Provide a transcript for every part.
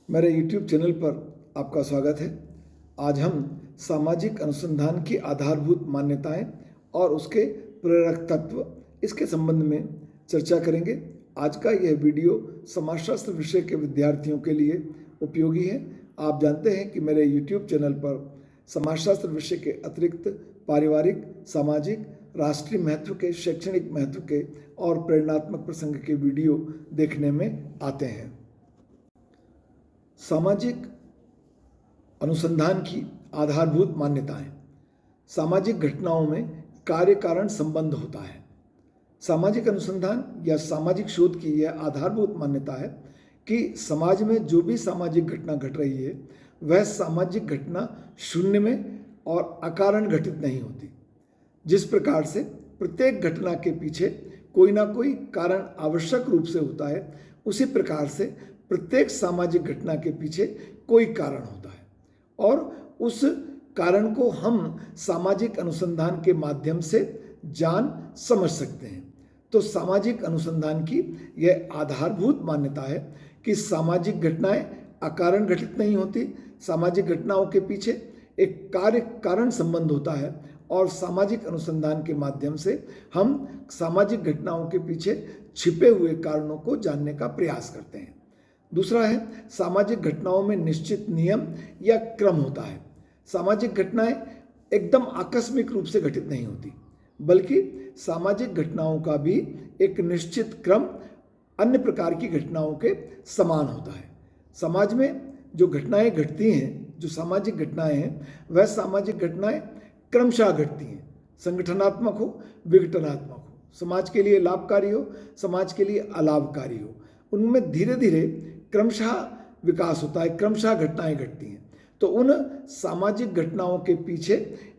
मेरे YouTube channel पर आपका स्वागत है। आज हम सामाजिक अनुसंधान की आधारभूत मान्यताएं और उसके प्रेरक तत्व इसके संबंध में चर्चा करेंगे। आज का यह वीडियो समाजशास्त्र विषय के विद्यार्थियों के लिए उपयोगी है। आप जानते हैं कि मेरे YouTube चैनल पर समाजशास्त्र विषय के अतिरिक्त पारिवारिक, सामाजिक, राष्ट्रीय महत्व के, शैक्षणिक महत्व के और प्रेरणात्मक प्रसंग के वीडियो देखने में आते हैं। सामाजिक अनुसंधान की आधारभूत मान्यताएं। सामाजिक घटनाओं में कार्य कारण संबंध होता है। सामाजिक अनुसंधान या सामाजिक शोध की यह आधारभूत मान्यता है कि समाज में जो भी सामाजिक घटना घट रही है वह सामाजिक घटना शून्य में और अकारण घटित नहीं होती। जिस प्रकार से प्रत्येक घटना के पीछे कोई ना कोई कारण आवश्यक रूप से होता है, उसी प्रकार से प्रत्येक सामाजिक घटना के पीछे कोई कारण होता है और उस कारण को हम सामाजिक अनुसंधान के माध्यम से जान समझ सकते हैं। तो सामाजिक अनुसंधान की यह आधारभूत मान्यता है कि सामाजिक घटनाएं अकारण घटित नहीं होती। सामाजिक घटनाओं के पीछे एक कार्य कारण संबंध होता है और सामाजिक अनुसंधान के माध्यम से हम सामाजिक घटनाओं के पीछे छिपे हुए कारणों को जानने का प्रयास करते हैं। दूसरा है, सामाजिक घटनाओं में निश्चित नियम या क्रम होता है। सामाजिक घटनाएं एकदम आकस्मिक रूप से घटित नहीं होती, बल्कि सामाजिक घटनाओं का भी एक निश्चित क्रम अन्य प्रकार की घटनाओं के समान होता है। समाज में जो घटनाएं घटती हैं, जो सामाजिक घटनाएं हैं, वह सामाजिक घटनाएं क्रमशः घटती हैं। संगठनात्मक हो, विघटनात्मक हो, समाज के लिए लाभकारी हो, समाज के लिए अलाभकारी हो, उनमें धीरे धीरे क्रमशः विकास होता है, क्रमशः घटनाएं घटती हैं। तो उन सामाजिक घटनाओं के पीछे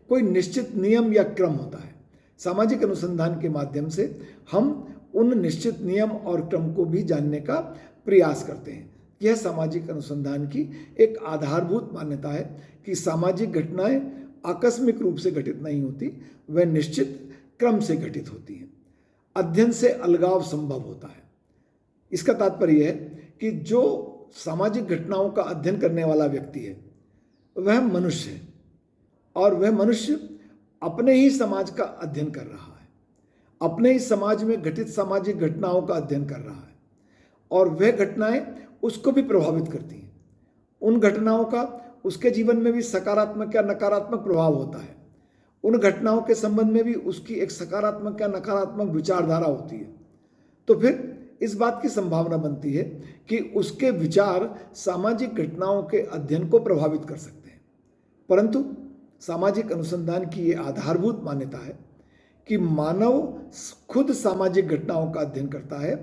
कोई निश्चित नियम या क्रम होता है। सामाजिक अनुसंधान के माध्यम से हम उन निश्चित नियम और क्रम को भी जानने का प्रयास करते हैं। यह सामाजिक अनुसंधान की एक आधारभूत मान्यता है कि सामाजिक घटनाएं आकस्मिक रूप से घटित नहीं होती, वह निश्चित क्रम से घटित होती हैं। अध्ययन से अलगाव संभव होता है। इसका तात्पर्य है कि जो सामाजिक घटनाओं का अध्ययन करने वाला व्यक्ति है वह मनुष्य है और वह मनुष्य अपने ही समाज का अध्ययन कर रहा है, अपने ही समाज में घटित सामाजिक घटनाओं का अध्ययन कर रहा है और वह घटनाएं उसको भी प्रभावित करती हैं। उन घटनाओं का उसके जीवन में भी सकारात्मक या नकारात्मक प्रभाव होता है। उन घटनाओं के संबंध में भी उसकी एक सकारात्मक या नकारात्मक विचारधारा होती है। तो फिर इस बात की संभावना बनती है कि उसके विचार सामाजिक घटनाओं के अध्ययन को प्रभावित कर सकते हैं। परंतु सामाजिक अनुसंधान की यह आधारभूत मान्यता है कि मानव खुद सामाजिक घटनाओं का अध्ययन करता है,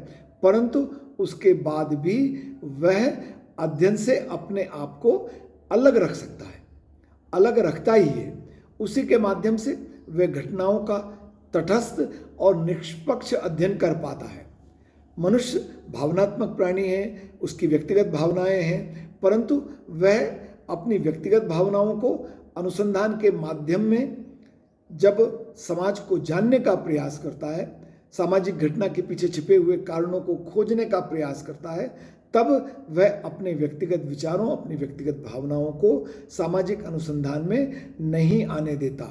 परंतु उसके बाद भी वह अध्ययन से अपने आप को अलग रख सकता है, अलग रखता ही है। उसी के माध्यम से वह घटनाओं का तटस्थ और निष्पक्ष अध्ययन कर पाता है। मनुष्य भावनात्मक प्राणी है, उसकी व्यक्तिगत भावनाएं हैं, परंतु वह अपनी व्यक्तिगत भावनाओं को अनुसंधान के माध्यम में जब समाज को जानने का प्रयास करता है, सामाजिक घटना के पीछे छिपे हुए कारणों को खोजने का प्रयास करता है, तब वह अपने व्यक्तिगत विचारों, अपनी व्यक्तिगत भावनाओं को सामाजिक अनुसंधान में नहीं आने देता।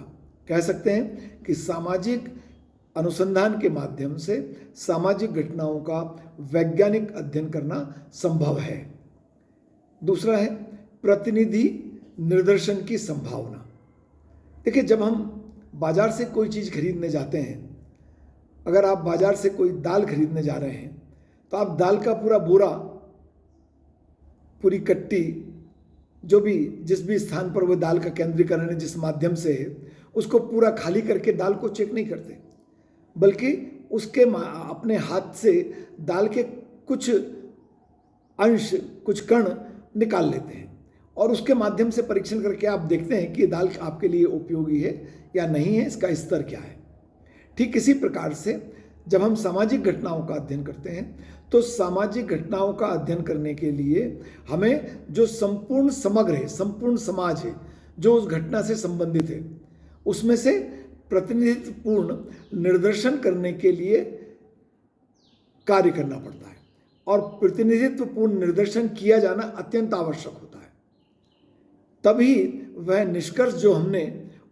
कह सकते हैं कि सामाजिक अनुसंधान के माध्यम से सामाजिक घटनाओं का वैज्ञानिक अध्ययन करना संभव है। दूसरा है, प्रतिनिधि निर्देशन की संभावना। देखिए, जब हम बाजार से कोई चीज़ खरीदने जाते हैं, अगर आप बाजार से कोई दाल खरीदने जा रहे हैं तो आप दाल का पूरा बोरा, पूरी कट्टी, जो भी जिस भी स्थान पर वो दाल का केंद्रीकरण है, जिस माध्यम से है, उसको पूरा खाली करके दाल को चेक नहीं करते, बल्कि उसके अपने हाथ से दाल के कुछ अंश, कुछ कण निकाल लेते हैं और उसके माध्यम से परीक्षण करके आप देखते हैं कि ये दाल आपके लिए उपयोगी है या नहीं है, इसका स्तर क्या है। ठीक इसी प्रकार से जब हम सामाजिक घटनाओं का अध्ययन करते हैं तो सामाजिक घटनाओं का अध्ययन करने के लिए हमें जो संपूर्ण समग्र है, संपूर्ण समाज है, जो उस घटना से संबंधित है, उसमें से प्रतिनिधित्वपूर्ण निर्देशन करने के लिए कार्य करना पड़ता है। और प्रतिनिधित्वपूर्ण निर्देशन किया जाना अत्यंत आवश्यक होता है। तभी वह निष्कर्ष जो हमने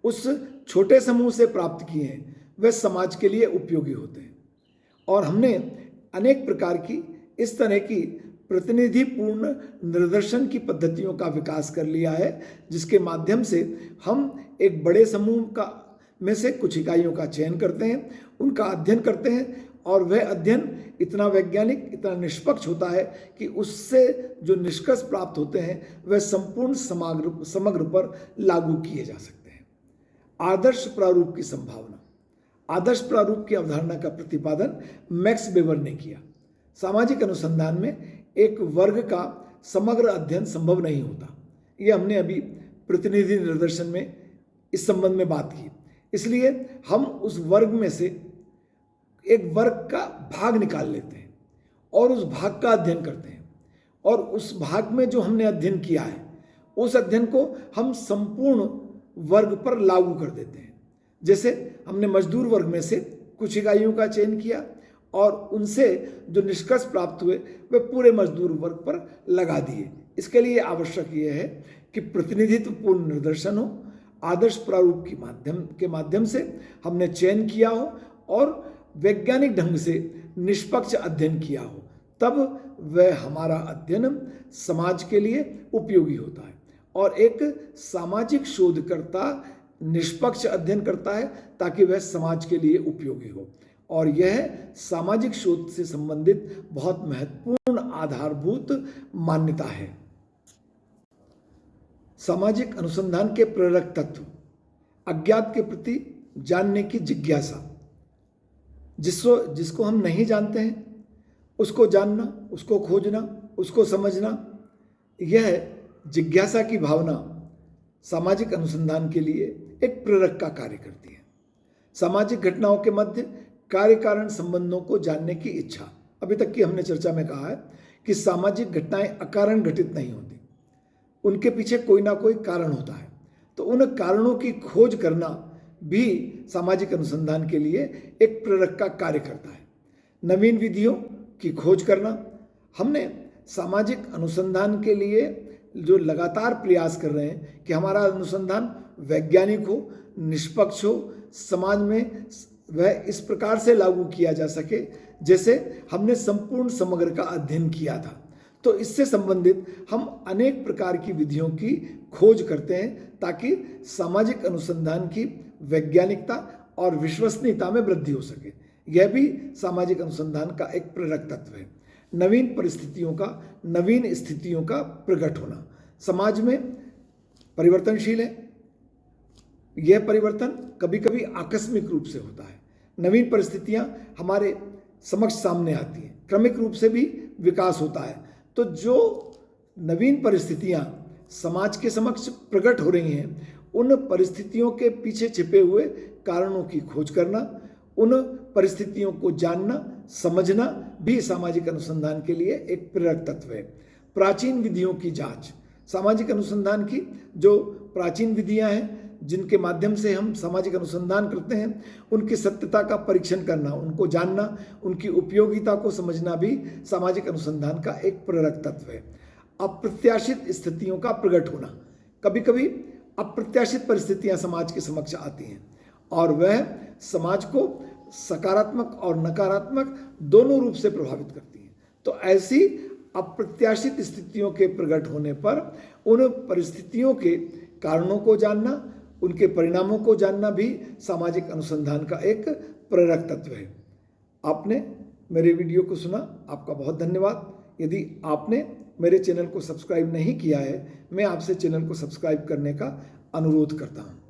उस छोटे समूह से प्राप्त किए हैं वह समाज के लिए उपयोगी होते हैं। और हमने अनेक प्रकार की इस तरह की प्रतिनिधिपूर्ण निर्देशन की पद्धतियों का विकास कर लिया है, जिसके माध्यम से हम एक बड़े समूह का में से कुछ इकाइयों का चयन करते हैं, उनका अध्ययन करते हैं, और वह अध्ययन इतना वैज्ञानिक, इतना निष्पक्ष होता है कि उससे जो निष्कर्ष प्राप्त होते हैं वह संपूर्ण समग्र पर लागू किए जा सकते हैं। आदर्श प्रारूप की संभावना। आदर्श प्रारूप की अवधारणा का प्रतिपादन मैक्स वेबर ने किया। सामाजिक अनुसंधान में एक वर्ग का समग्र अध्ययन संभव नहीं होता। ये हमने अभी प्रतिनिधि निर्देशन में इस संबंध में बात की। इसलिए हम उस वर्ग में से एक वर्ग का भाग निकाल लेते हैं और उस भाग का अध्ययन करते हैं, और उस भाग में जो हमने अध्ययन किया है उस अध्ययन को हम संपूर्ण वर्ग पर लागू कर देते हैं। जैसे हमने मजदूर वर्ग में से कुछ इकाइयों का चयन किया और उनसे जो निष्कर्ष प्राप्त हुए वे पूरे मजदूर वर्ग पर लगा दिए। इसके लिए आवश्यक ये है कि प्रतिनिधित्वपूर्ण निर्देशन हो, आदर्श प्रारूप के माध्यम से हमने चयन किया हो और वैज्ञानिक ढंग से निष्पक्ष अध्ययन किया हो, तब वह हमारा अध्ययन समाज के लिए उपयोगी होता है। और एक सामाजिक शोधकर्ता निष्पक्ष अध्ययन करता है ताकि वह समाज के लिए उपयोगी हो, और यह सामाजिक शोध से संबंधित बहुत महत्वपूर्ण आधारभूत मान्यता है। सामाजिक अनुसंधान के प्रेरक तत्व। अज्ञात के प्रति जानने की जिज्ञासा। जिसको हम नहीं जानते हैं उसको जानना, उसको खोजना, उसको समझना, यह जिज्ञासा की भावना सामाजिक अनुसंधान के लिए एक प्रेरक का कार्य करती है। सामाजिक घटनाओं के मध्य कार्य कारण संबंधों को जानने की इच्छा। अभी तक की हमने चर्चा में कहा है कि सामाजिक घटनाएं अकारण घटित नहीं होती, उनके पीछे कोई ना कोई कारण होता है। तो उन कारणों की खोज करना भी सामाजिक अनुसंधान के लिए एक प्रेरक का कार्य करता है। नवीन विधियों की खोज करना। हमने सामाजिक अनुसंधान के लिए जो लगातार प्रयास कर रहे हैं कि हमारा अनुसंधान वैज्ञानिक हो, निष्पक्ष हो, समाज में वह इस प्रकार से लागू किया जा सके जैसे हमने संपूर्ण समग्र का अध्ययन किया था। तो इससे संबंधित हम अनेक प्रकार की विधियों की खोज करते हैं ताकि सामाजिक अनुसंधान की वैज्ञानिकता और विश्वसनीयता में वृद्धि हो सके। यह भी सामाजिक अनुसंधान का एक प्रेरक तत्व है। नवीन परिस्थितियों का, नवीन स्थितियों का प्रकट होना। समाज में परिवर्तनशील है, यह परिवर्तन कभी कभी आकस्मिक रूप से होता है। नवीन परिस्थितियां हमारे समक्ष सामने आती हैं, क्रमिक रूप से भी विकास होता है। तो जो नवीन परिस्थितियां समाज के समक्ष प्रकट हो रही हैं, उन परिस्थितियों के पीछे छिपे हुए कारणों की खोज करना, उन परिस्थितियों को जानना, समझना भी सामाजिक अनुसंधान के लिए एक प्रेरक तत्व है। प्राचीन विधियों की जांच। सामाजिक अनुसंधान की जो प्राचीन विधियां हैं जिनके माध्यम से हम सामाजिक अनुसंधान करते हैं, उनकी सत्यता का परीक्षण करना, उनको जानना, उनकी उपयोगिता को समझना भी सामाजिक अनुसंधान का एक प्रेरक तत्व है। अप्रत्याशित स्थितियों का प्रकट होना। कभी कभी अप्रत्याशित परिस्थितियां समाज के समक्ष आती हैं और वह समाज को सकारात्मक और नकारात्मक दोनों रूप से प्रभावित करती हैं। तो ऐसी अप्रत्याशित स्थितियों के प्रकट होने पर उन परिस्थितियों के कारणों को जानना, उनके परिणामों को जानना भी सामाजिक अनुसंधान का एक प्रेरक तत्व है। आपने मेरे वीडियो को सुना, आपका बहुत धन्यवाद। यदि आपने मेरे चैनल को सब्सक्राइब नहीं किया है, मैं आपसे चैनल को सब्सक्राइब करने का अनुरोध करता हूँ।